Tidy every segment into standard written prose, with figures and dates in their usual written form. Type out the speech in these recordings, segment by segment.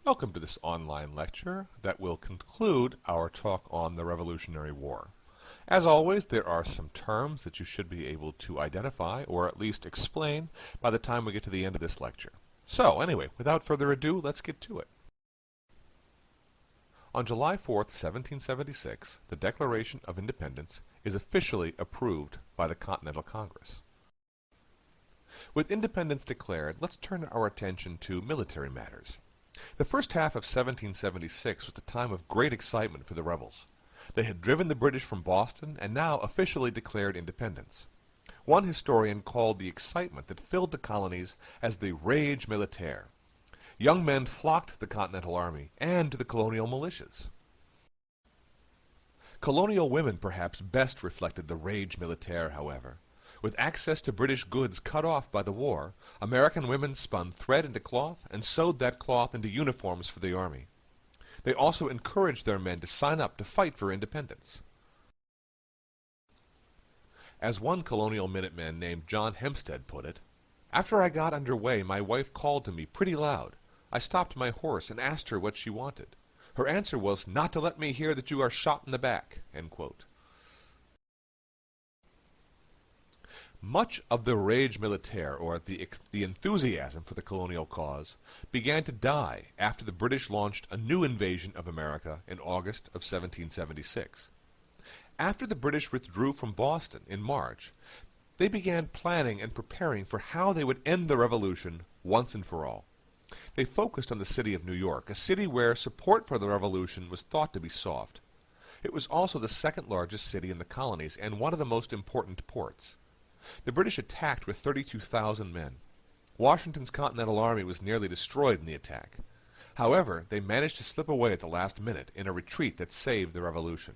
Welcome to this online lecture that will conclude our talk on the Revolutionary War. As always, there are some terms that you should be able to identify or at least explain by the time we get to the end of this lecture. So anyway, without further ado, let's get to it. On July 4th, 1776, the Declaration of Independence is officially approved by the Continental Congress. With independence declared, let's turn our attention to military matters. The first half of 1776 was a time of great excitement for the rebels. They had driven the British from Boston and now officially declared independence. One historian called the excitement that filled the colonies as the rage militaire. Young men flocked to the Continental Army and to the colonial militias. Colonial women perhaps best reflected the rage militaire, however. With access to British goods cut off by the war, American women spun thread into cloth and sewed that cloth into uniforms for the army. They also encouraged their men to sign up to fight for independence. As one colonial Minuteman named John Hempstead put it, "After I got under way, my wife called to me pretty loud. I stopped my horse and asked her what she wanted. Her answer was, 'Not to let me hear that you are shot in the back.'" End quote. Much of the rage militaire, or the enthusiasm for the colonial cause, began to die after the British launched a new invasion of America in August of 1776. After the British withdrew from Boston in March, they began planning and preparing for how they would end the Revolution once and for all. They focused on the city of New York, a city where support for the Revolution was thought to be soft. It was also the second largest city in the colonies and one of the most important ports. The British attacked with 32,000 men. Washington's Continental Army was nearly destroyed in the attack. However, they managed to slip away at the last minute in a retreat that saved the Revolution.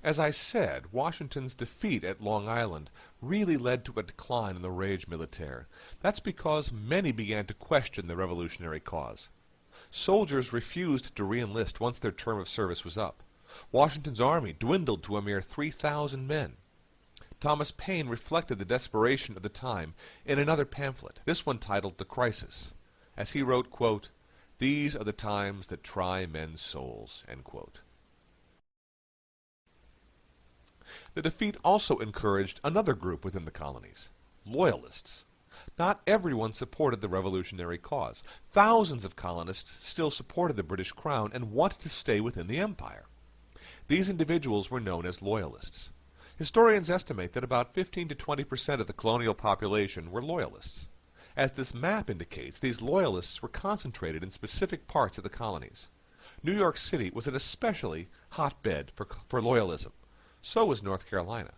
As I said, Washington's defeat at Long Island really led to a decline in the rage militaire. That's because many began to question the revolutionary cause. Soldiers refused to re-enlist once their term of service was up. Washington's army dwindled to a mere 3,000 men. Thomas Paine reflected the desperation of the time in another pamphlet, this one titled The Crisis. As he wrote, quote, "These are the times that try men's souls." End quote. The defeat also encouraged another group within the colonies, Loyalists. Not everyone supported the revolutionary cause. Thousands of colonists still supported the British Crown and wanted to stay within the empire. These individuals were known as Loyalists. Historians estimate that about 15 to 20% of the colonial population were Loyalists. As this map indicates, these Loyalists were concentrated in specific parts of the colonies. New York City was an especially hotbed for Loyalism. So was North Carolina.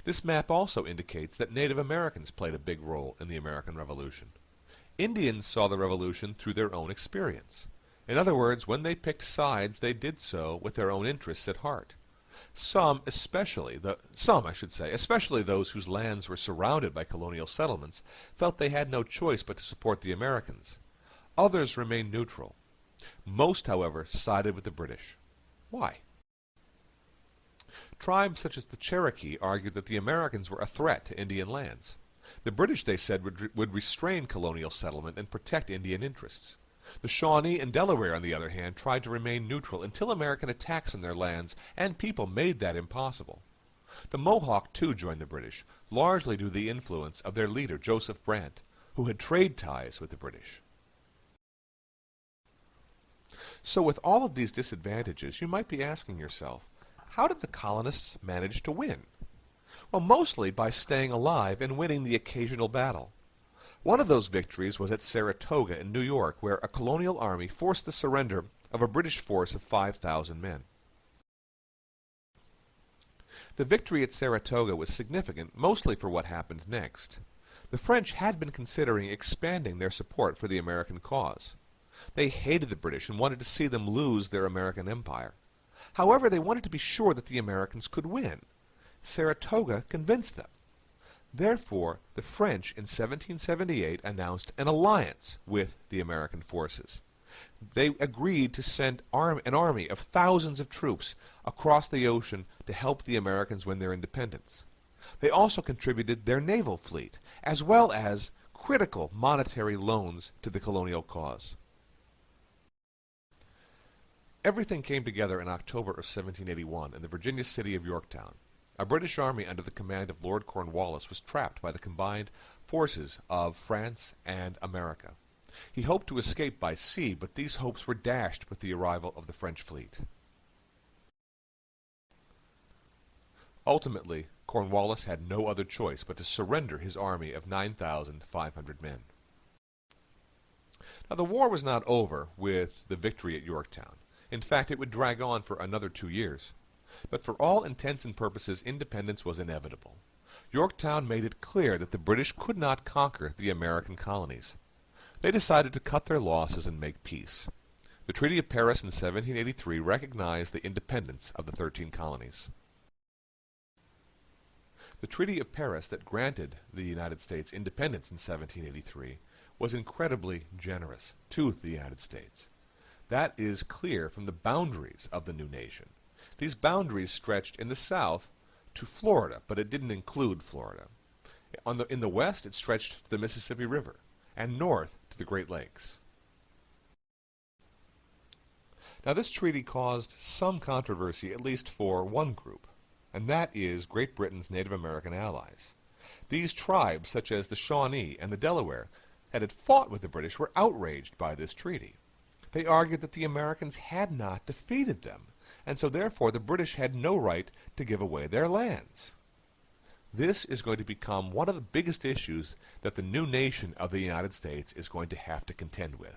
This map also indicates that Native Americans played a big role in the American Revolution. Indians saw the Revolution through their own experience. In other words, when they picked sides, they did so with their own interests at heart. Especially those whose lands were surrounded by colonial settlements, felt they had no choice but to support the Americans. Others remained neutral. Most, however, sided with the British. Why? Tribes such as the Cherokee argued that the Americans were a threat to Indian lands. The British, they said, would restrain colonial settlement and protect Indian interests. The Shawnee and Delaware, on the other hand, tried to remain neutral until American attacks on their lands and people made that impossible. The Mohawk, too, joined the British, largely due to the influence of their leader, Joseph Brant, who had trade ties with the British. So with all of these disadvantages, you might be asking yourself, how did the colonists manage to win? Well, mostly by staying alive and winning the occasional battle. One of those victories was at Saratoga in New York, where a colonial army forced the surrender of a British force of 5,000 men. The victory at Saratoga was significant mostly for what happened next. The French had been considering expanding their support for the American cause. They hated the British and wanted to see them lose their American empire. However, they wanted to be sure that the Americans could win. Saratoga convinced them. Therefore, the French in 1778 announced an alliance with the American forces. They agreed to send an army of thousands of troops across the ocean to help the Americans win their independence. They also contributed their naval fleet, as well as critical monetary loans to the colonial cause. Everything came together in October of 1781 in the Virginia city of Yorktown. A British army under the command of Lord Cornwallis was trapped by the combined forces of France and America. He hoped to escape by sea, but these hopes were dashed with the arrival of the French fleet. Ultimately, Cornwallis had no other choice but to surrender his army of 9,500 men. Now, the war was not over with the victory at Yorktown. In fact, it would drag on for another 2 years. But for all intents and purposes, independence was inevitable. Yorktown made it clear that the British could not conquer the American colonies. They decided to cut their losses and make peace. The Treaty of Paris in 1783 recognized the independence of the 13 colonies. The Treaty of Paris that granted the United States independence in 1783 was incredibly generous to the United States. That is clear from the boundaries of the new nation. These boundaries stretched in the south to Florida, but it didn't include Florida. In the west, it stretched to the Mississippi River, and north to the Great Lakes. Now, this treaty caused some controversy, at least for one group, and that is Great Britain's Native American allies. These tribes, such as the Shawnee and the Delaware, that had fought with the British, were outraged by this treaty. They argued that the Americans had not defeated them, and so therefore the British had no right to give away their lands. This is going to become one of the biggest issues that the new nation of the United States is going to have to contend with.